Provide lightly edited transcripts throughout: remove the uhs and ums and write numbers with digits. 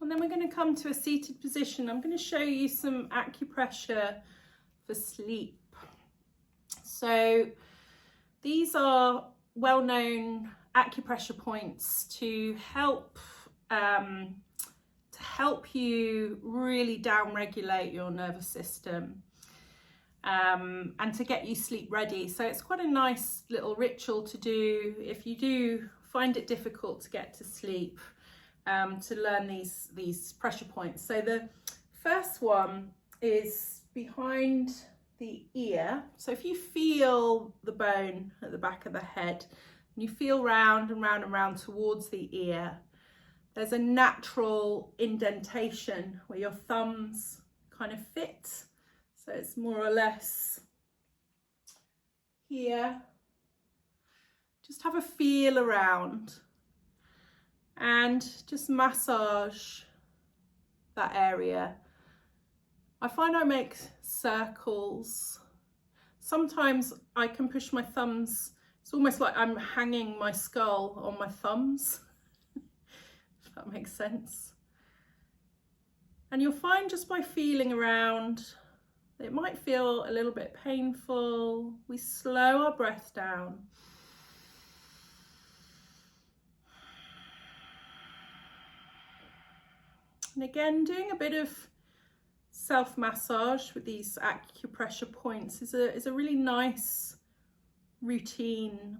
And then we're going to come to a seated position. I'm going to show you some acupressure for sleep. So these are well-known acupressure points to help you really down-regulate your nervous system and to get you sleep ready. So it's quite a nice little ritual to do if you do find it difficult to get to sleep, to learn these pressure points. So the first one is behind the ear. So if you feel the bone at the back of the head and you feel round and round and round towards the ear, there's a natural indentation where your thumbs kind of fit. So it's more or less here. Just have a feel around and just massage that area. I find I make circles. Sometimes I can push my thumbs. It's almost like I'm hanging my skull on my thumbs. If that makes sense. And you'll find just by feeling around, it might feel a little bit painful. We slow our breath down. And again, doing a bit of self-massage with these acupressure points is a really nice routine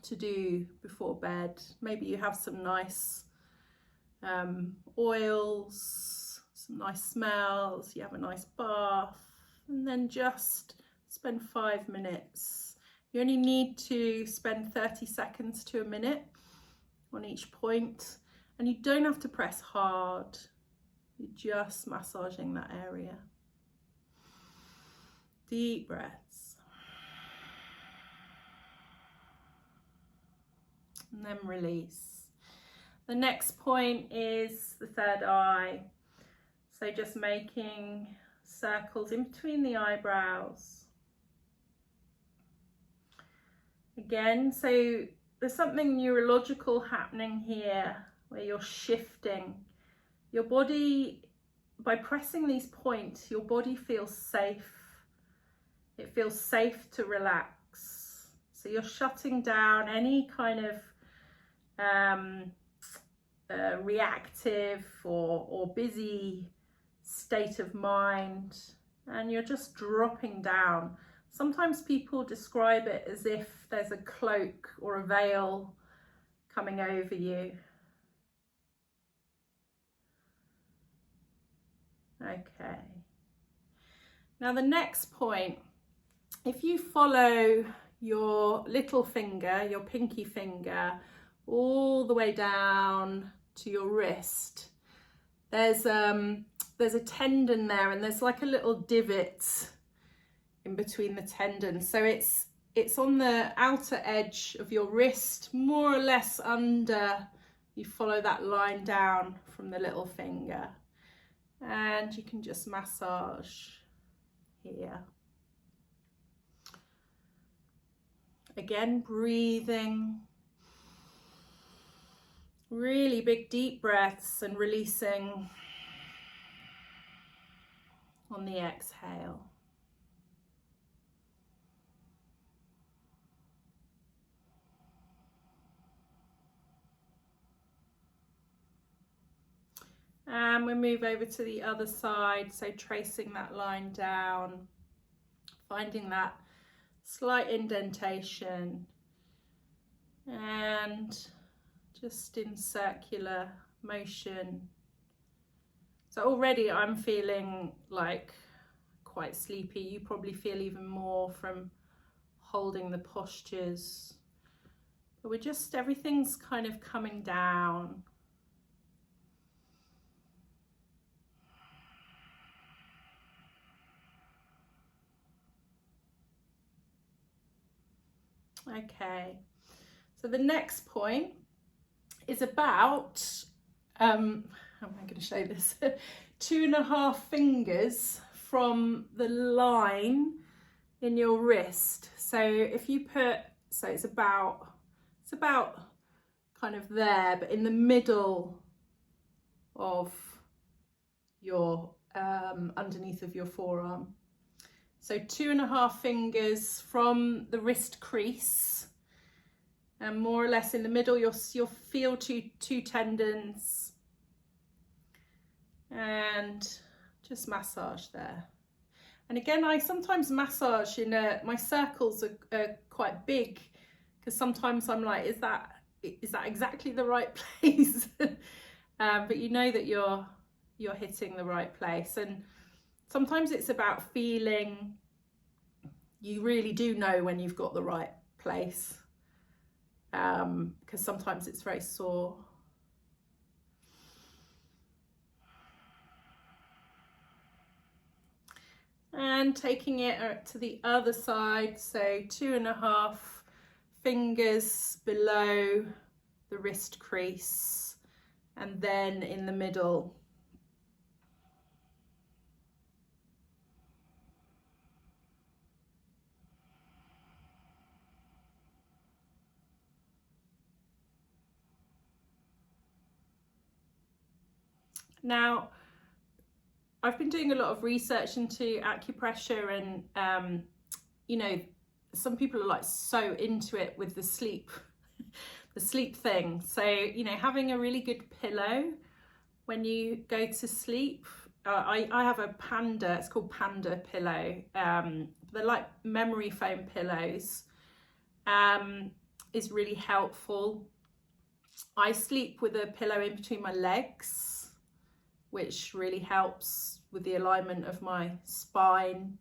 to do before bed. Maybe you have some nice oils, some nice smells, you have a nice bath, and then just spend 5 minutes. You only need to spend 30 seconds to a minute on each point, and you don't have to press hard. You're just massaging that area. Deep breaths. And then release. The next point is the third eye. So just making circles in between the eyebrows. Again, so there's something neurological happening here where you're shifting. Your body, by pressing these points, your body feels safe. It feels safe to relax. So you're shutting down any kind of reactive or busy state of mind, and you're just dropping down. Sometimes people describe it as if there's a cloak or a veil coming over you. Okay. Now the next point, if you follow your little finger, your pinky finger, all the way down to your wrist, there's a tendon there, and there's like a little divot in between the tendons. So it's on the outer edge of your wrist, more or less under. You follow that line down from the little finger, and you can just massage here. Again, breathing. Really big deep breaths and releasing on the exhale. And we move over to the other side, so tracing that line down, finding that slight indentation, and just in circular motion. So already I'm feeling like quite sleepy. You probably feel even more from holding the postures. But everything's kind of coming down. Okay, so the next point is about, how am I going to show this? 2.5 fingers from the line in your wrist. So if you put, so it's about kind of there, but in the middle of your underneath of your forearm. So 2.5 fingers from the wrist crease, and more or less in the middle you'll feel two tendons, and just massage there. And again, I sometimes massage in my circles are quite big, because sometimes I'm like, is that exactly the right place? But you know that you're hitting the right place. And sometimes it's about feeling, you really do know when you've got the right place, because sometimes it's very sore. And taking it to the other side, so 2.5 fingers below the wrist crease, and then in the middle. Now, I've been doing a lot of research into acupressure, and you know, some people are like so into it with the sleep thing. So, you know, having a really good pillow when you go to sleep. I have a Panda, it's called Panda pillow. They're like memory foam pillows, is really helpful. I sleep with a pillow in between my legs, which really helps with the alignment of my spine.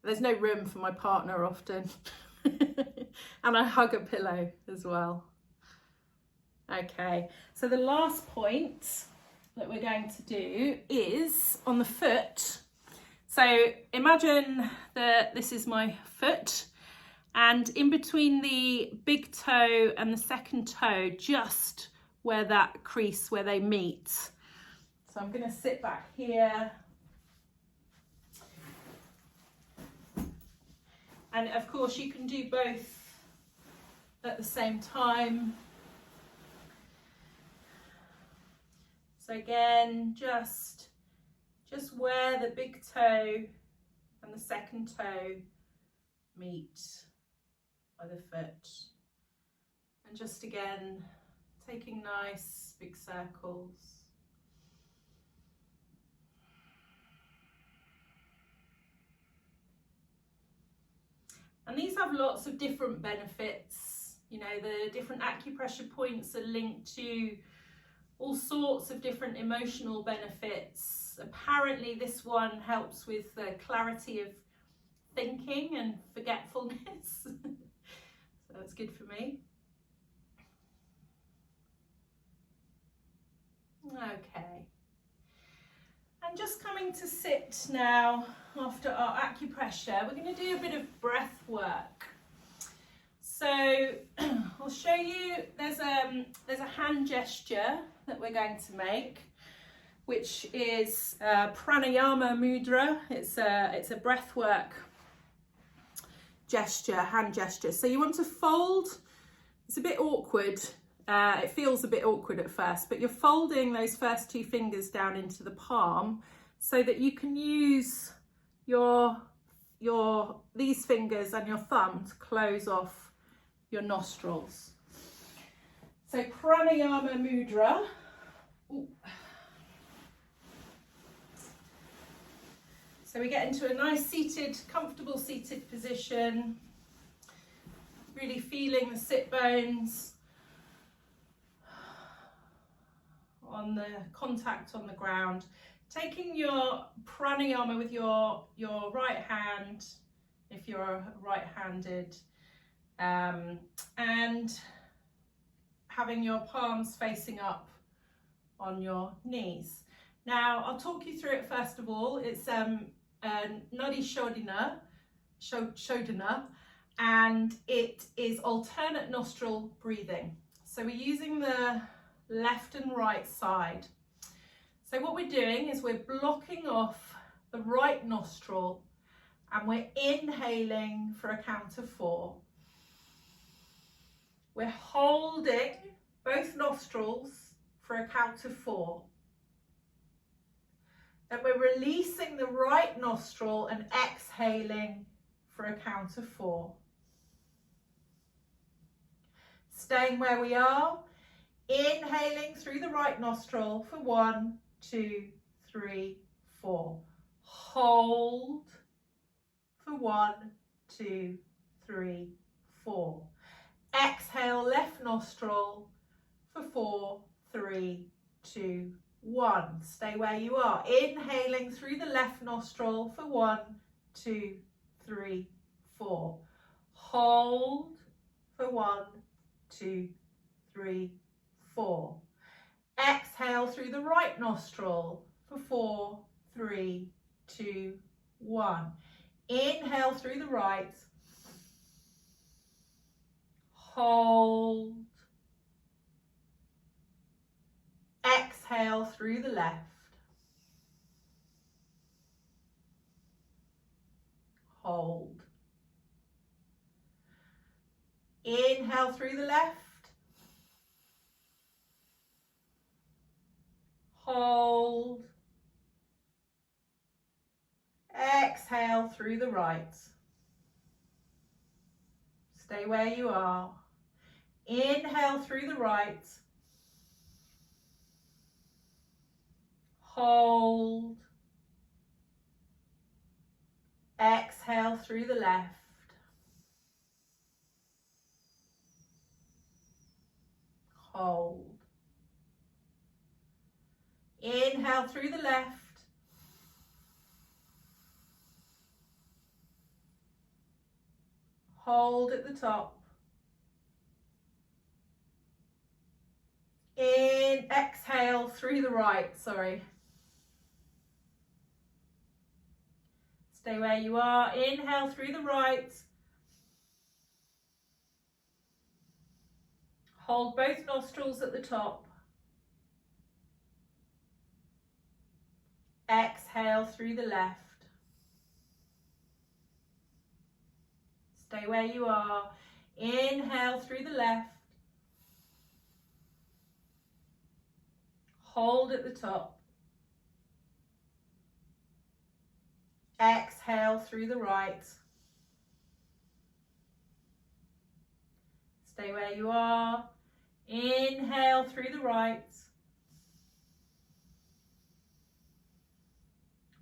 There's no room for my partner often. And I hug a pillow as well. Okay, so the last point that we're going to do is on the foot. So imagine that this is my foot, and in between the big toe and the second toe, just where that crease, where they meet. So I'm going to sit back here. And of course you can do both at the same time. So again, just where the big toe and the second toe meet by the foot. And just again, taking nice big circles. And these have lots of different benefits. You know, the different acupressure points are linked to all sorts of different emotional benefits. Apparently this one helps with the clarity of thinking and forgetfulness. So that's good for me. Okay. And just coming to sit now after our acupressure, we're going to do a bit of breath work. So I'll show you, there's a hand gesture that we're going to make, which is pranayama mudra. It's a breath work gesture, hand gesture. So you want to fold, it's a bit awkward. It feels a bit awkward at first, but you're folding those first 2 fingers down into the palm so that you can use these fingers and your thumb to close off your nostrils. So pranayama mudra. Ooh. So we get into a nice comfortable seated position, really feeling the sit bones on the contact on the ground. Taking your pranayama with your right hand, if you're right-handed, and having your palms facing up on your knees. Now, I'll talk you through it first of all. It's Nadi Shodhana, and it is alternate nostril breathing. So we're using the left and right side. So what we're doing is we're blocking off the right nostril and we're inhaling for a count of 4. We're holding both nostrils for a count of 4. Then we're releasing the right nostril and exhaling for a count of 4. Staying where we are, inhaling through the right nostril for 1, 2, 3, 4. Hold for 1, 2, 3, 4. Exhale left nostril for 4, 3, 2, 1. Stay where you are. Inhaling through the left nostril for 1, 2, 3, 4. Hold for 1, 2, 3, 4. Exhale through the right nostril for 4, 3, 2, 1. Inhale through the right. Hold. Exhale through the left. Hold. Inhale through the left. Hold. Exhale through the right. Stay where you are. Inhale through the right. Hold. Exhale through the left. Hold. Inhale through the left. Hold at the top. Exhale through the right, sorry. Stay where you are. Inhale through the right. Hold both nostrils at the top. Exhale through the left. Stay where you are. Inhale through the left. Hold at the top. Exhale through the right. Stay where you are. Inhale through the right.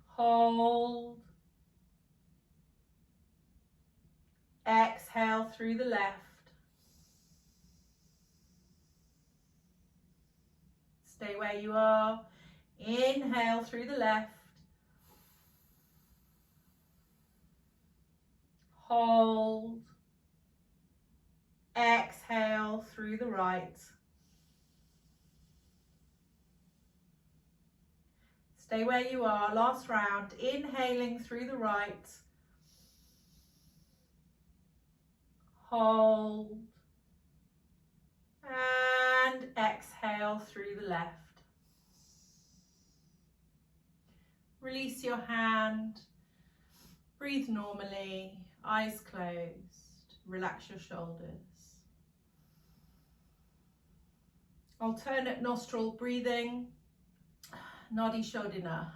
Hold. Exhale through the left. Stay where you are. Inhale through the left. Hold. Exhale through the right. Stay where you are. Last round. Inhaling through the right. Hold. And exhale through the left. Release your hand. Breathe normally. Eyes closed. Relax your shoulders. Alternate nostril breathing. Nadi Shodhana.